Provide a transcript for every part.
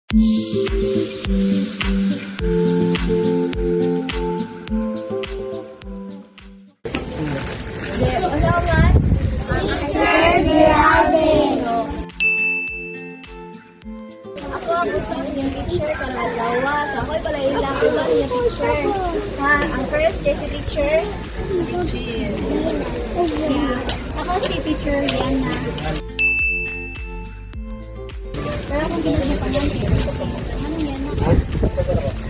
Ako ang gusto yung teacher ka na dalawa. So ako'y pala ilang iba yung teacher. Ha, ang first day si teacher. Ako si teacher Liana. Pero kung ginagawa pa natin, anong yan na?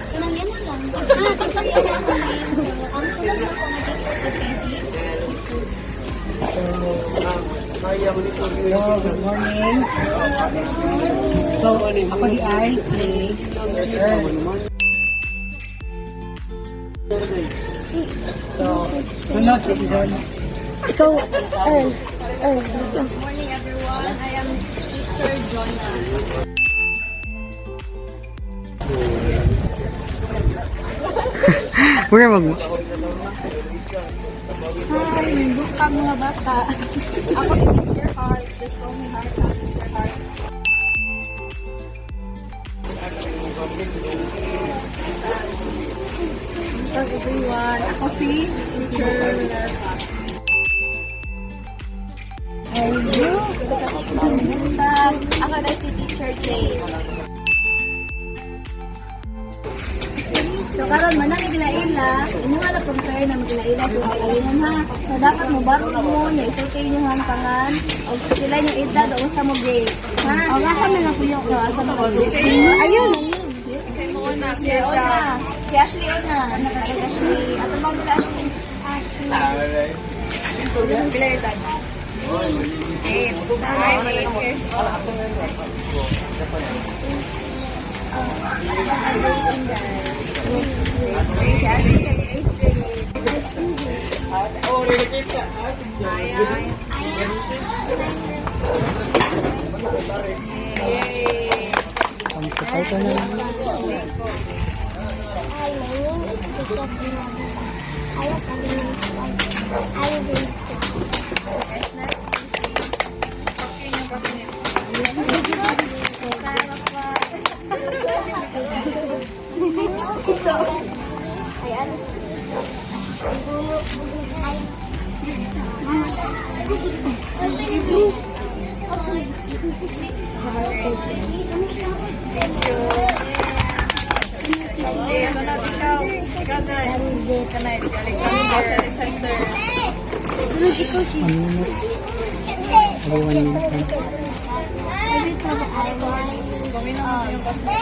So nang yan na lang. Teacher Liana ako na yun. Ang sunod mo po nga teacher ka kasi. So, good morning. So, ako di ay si So, sunod si John. Ikaw, Good morning everyone. I am teacher Jonah. Where mag hi, buka mga bata. Ako si Teacher Heart. Just call me Heart. Teacher Heart. Hello everyone. Ako si Teacher Lerpa. Ako na si teacher Jay. So karon man ang ginaila, inyo nga na compare na ginaila sa kainan ha. So dapat mo baro mo nya isulti inyo ang pangan o sila yung edad o sa mo grade. Ha? O nga kami na puyo ko sa mo grade. Ayun. Kasi mo na Si Ona. Si Ashley Ona. Ashley. Ato bang si Ashley? Ashley. Bila edad? 8 years old. Ay, ito na lang. Hi, my name is Bishop Binabita. I was studying in school. I was in Sunod ikaw. Ikaw na. Kanay si Alexander. Kumino mo yung pastor.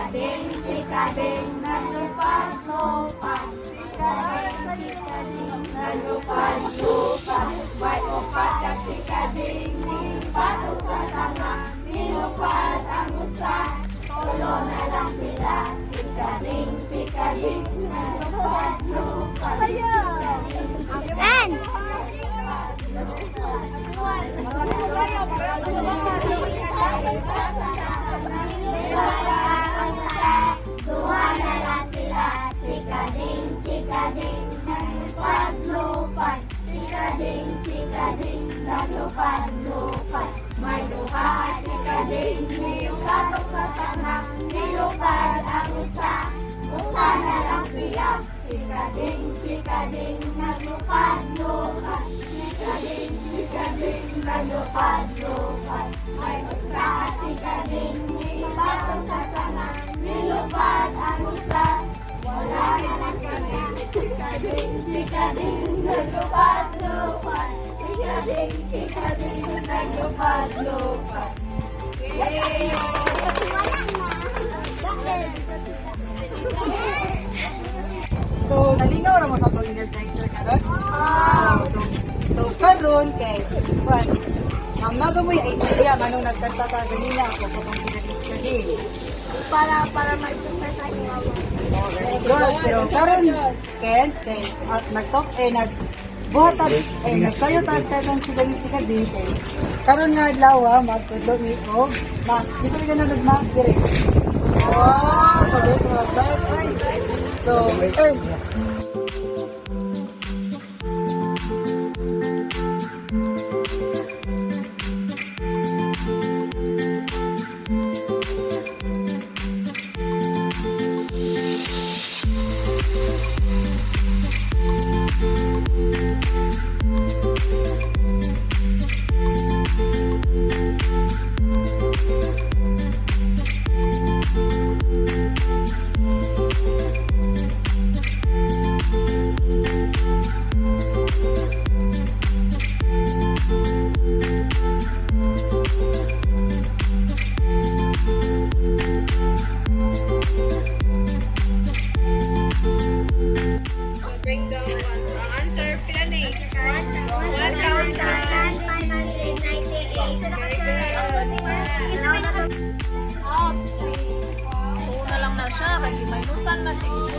Sikading, naglupas-lupas. Sikading, naglupas-lupas. May upat at sikading, nipatok sa sanga. Nilupas ang usa, tulo na lang sila. Sikading, naglupas-lupas. And! Duha na lang sila. Chikading, chikading, naglupad-lupad. Chikading, chikading, naglupad-lupad. May duha, chikading, niyukatok sa sana. Nilupad ang usa, usa na lang sila. Chikading, chikading, naglupad-lupad. Chikading, chikading, naglupad-lupad. May usa, chikading, niyukatok sa sana. Nilupad ang usa, wala na lang sila. Chikading, chikading, naglupad-lupad. Chikading, chikading, naglupad-lupad. Yay! Wala na. Bakit? Malinaw ra mo sa to energizer karon? So karon kay kwan. Ang naga mo yung idea manong nagkanta ka ganina ako kapag pinag-study. Para mag-exercise sa inyo. Good, pero karon Ken, at nag-talk buhatan nagsayo tag karon si Gani karon nga adlaw magtudlo ni og dito mi na nagma dire. Oh, sabi ko bye. So, Breakdown once. Ang answer, pila na eh? 1,598. Una lang na siya, kasi may lusan na tingin.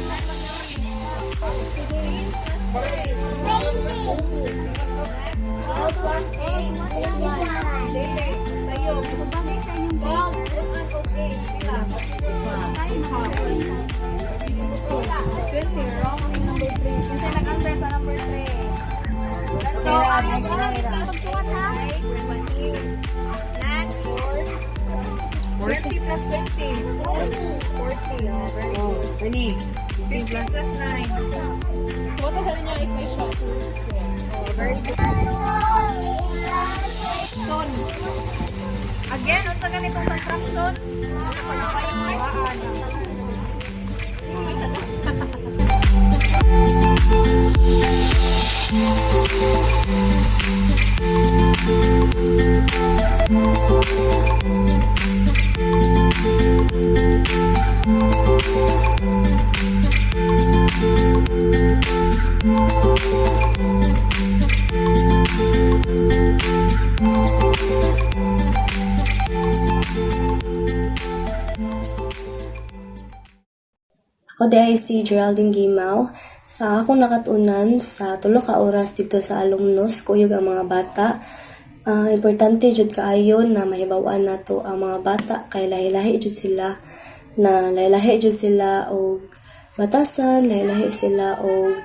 Nag-answer sa number 3. So, magsuot ha? 20 plus 20. 40. Oh, very good. Gani. 50 plus 9. What the hell in your equation? Oh, very good. Son. Again, unsa ganitong subtraction? Ako dahil si Geraldine Gimaw. Sa akong nakatunan sa tulo ka oras dito sa alumnus, kuyog ang mga bata. Importante jud kaayo na mahibaw-an nato ang mga bata kay lahi-lahi jud sila og batasan, lahi-lahi sila og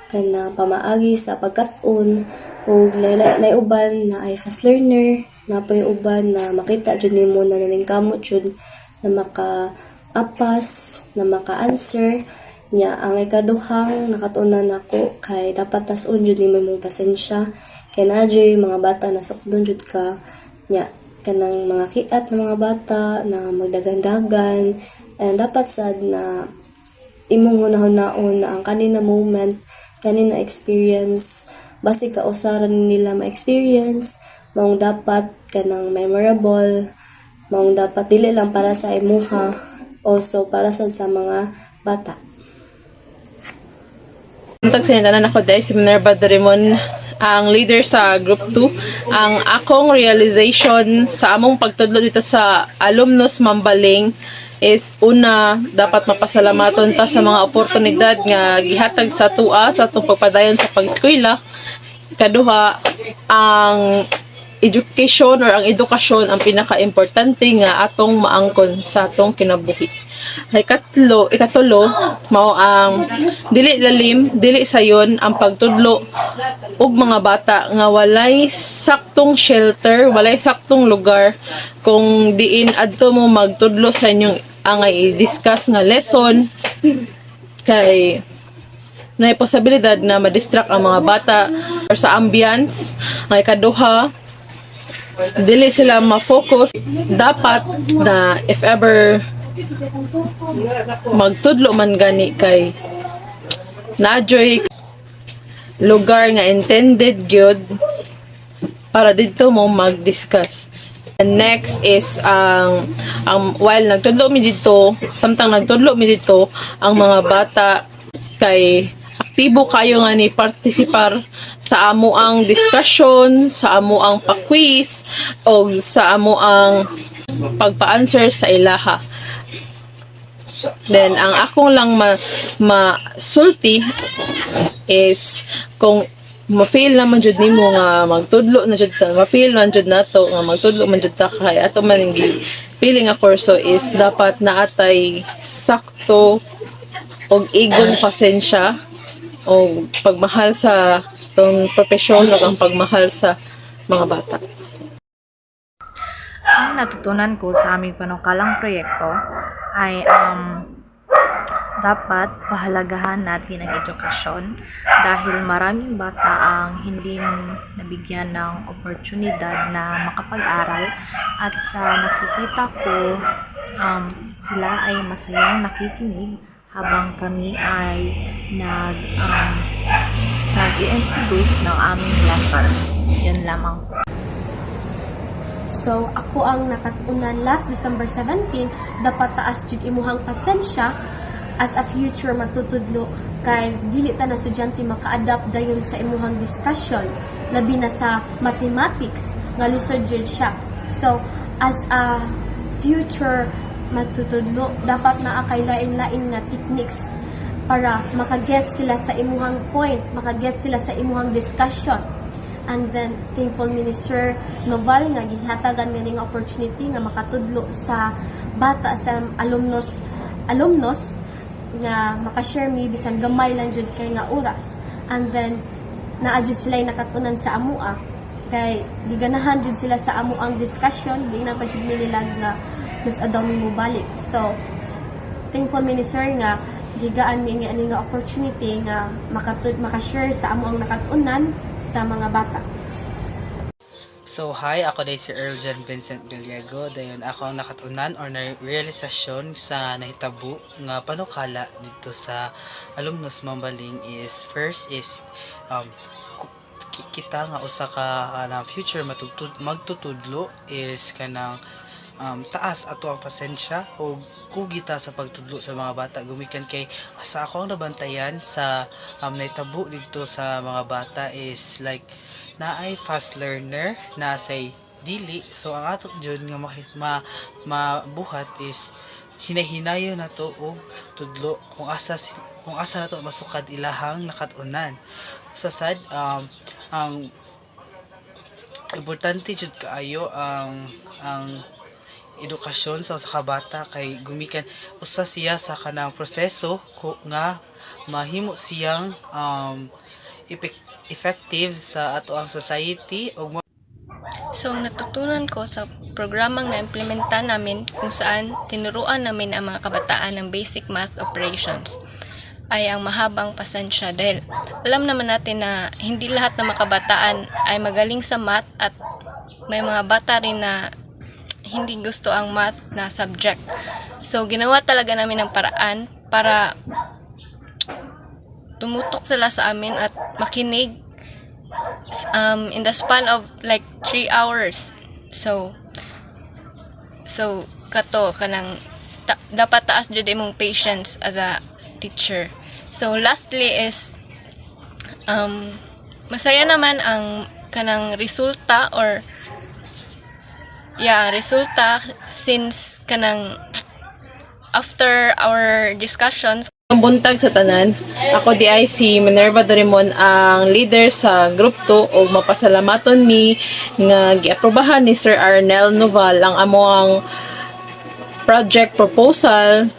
kana pamaagi sa pagkat-on og lahi-lahi uban na ay fast learner, na pay uban na makita jud nimo na naningkamot jud na maka-apas, na maka-answer niya. Ang ikaduhang nakatunan nako kay dapat tas-on jud nimo imong pasensya kay nadyoy mga bata na sukdon jud ka niya kanang mga kiat ng mga bata na magdagan-dagan, and dapat sad na imong hunahon-naon na ang kanina moment, kanina experience, basi ka usaran nila ma-experience, maong dapat kanang memorable, maong dapat dili lang para sa imuha, also para sad sa mga bata. Untag sa tanan ako dahil si Minerva Dorimon, ang leader sa Group 2. Ang akong realization sa among pagtudlo dito sa Alumnus Mambaling is una, dapat mapasalamaton ta sa mga oportunidad nga gihatag sa tua sa atong pagpadayon sa pag-eskwela. Kaduha, ang education or ang edukasyon ang pinaka-importante nga atong maangkon sa atong kinabuhi. Ikatulo, mao ang dili lalim, dili sayon ang pagtudlo og mga bata nga walay saktong shelter, walay saktong lugar kung diin adto mo magtudlo sa inyong angay i-discuss nga lesson, kay na posibilidad na ma-distract ang mga bata or sa ambience. Ang ikaduha, dili sila ma-focus. Dapat na if ever magtudlo man gani kay nadyoy lugar nga intended gyud para dito mo mag-discuss. And next is while nagtudlo mi dito, samtang nagtudlo mi dito, ang mga bata kay aktibo kayo nga ni partisipar sa amo ang discussion, sa amo ang pa-quiz o sa amo ang pagpa-answer sa ilaha. Then ang akong lang masulti is kung ma-feel naman jud nimo nga magtudlo na jud ta, ma-feel man jud nato nga magtudlo man jud ta kay ato man ang feeling nga kurso is dapat naatay sakto og igong pasensya o pagmahal sa tong profesyon o ang pagmahal sa mga bata. Ang natutunan ko sa aming panukalang proyekto ay dapat pahalagahan natin ang edukasyon dahil maraming bata ang hindi nabigyan ng oportunidad na makapag-aral at sa nakikita ko sila ay masayang nakikinig habang kami ay nag-i-introduce ng aming lesson. Yun lamang. So, ako ang nakatunan last December 17, dapat taas jud imuhang pasensya as a future matutudlo kay dili ta na estudyante maka-adapt dayon sa imuhang discussion, labi na sa mathematics nga lisod jud siya. So, as a future matutudlo, dapat naa kay lain-lain nga techniques para makaget sila sa imuhang point, makaget sila sa imuhang discussion. And then, thankful mi ni Sir Noval nga gihatagan mi ning opportunity nga makatudlo sa bata, sa alumnos nga makashare mi bisan gamay lang jud kay nga oras. And then, naa jud sila nakatunan sa amua kay giganahan jud sila sa amuang discussion, di na pa jud mi nila nga mas adaw mi mo balik. So, thankful mi ni Sir nga gigaan mi nga nga opportunity nga makashare sa amuang nakatunan sa mga bata. So, hi, ako day si Earl John Vincent Gallego. Dayon ako ang nakatunan or na-realisasyon sa nahitabo nga panukala dito sa alumnus Mambaling is first is kita nga usa ka future magtutudlo is kanang taas ato ang pasensya o kugita sa pagtudlo sa mga bata gumikan kay sa ako ang nabantayan sa naitabo dito sa mga bata is like na ay fast learner na say dili, so ang ato jud nga mabuhat is hinahinayo na to og tudlo kung asa na to masukad ilahang nakatunan sa sad ang importante jud kaayo ang edukasyon sa kabata kay gumikan usa siya sa kanang proseso nga mahimo siyang effective sa ato ang society ug So, natutunan ko sa programang na-implementa namin kung saan tinuruan namin ang mga kabataan ng basic math operations ay ang mahabang pasensya dahil alam naman natin na hindi lahat ng mga kabataan ay magaling sa math at may mga bata rin na hindi gusto ang math na subject. So, ginawa talaga namin ng paraan para tumutok sila sa amin at makinig in the span of like 3 hours. So kato kanang dapat taas jud imong patience as a teacher. So lastly is masaya naman ang kanang resulta or resulta since kanang after our discussions. Ang buntag sa tanan, ako di ay si Minerva Dorimon ang leader sa Group 2 o mapasalamaton mi nga giaprobahan ni Sir Arnel Noval ang amoang project proposal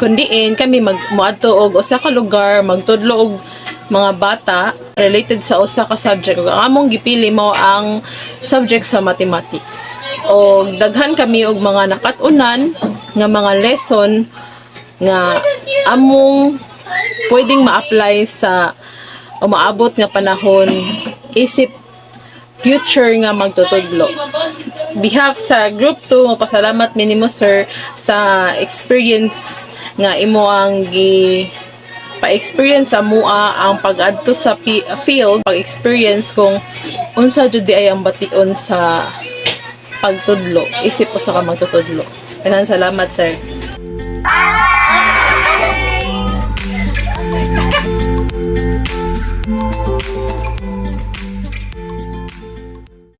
kundiin kami muadto og usa ka lugar magtudlo og mga bata related sa usa ka subject. Ang among gipili mo ang subject sa mathematics. O daghan kami og mga nakatunan nga mga lesson nga among pwedeng ma-apply sa umaabot nga panahon isip future nga magtutudlo. Behalf sa Group 2, mapasalamat minimo sir sa experience nga imo ang pa-experience sa mua ang pag-adto sa field, pag-experience kung unsa jud di ay ang bation sa pagtudlo, isip usa ka magtutudlo. Daghang salamat sir.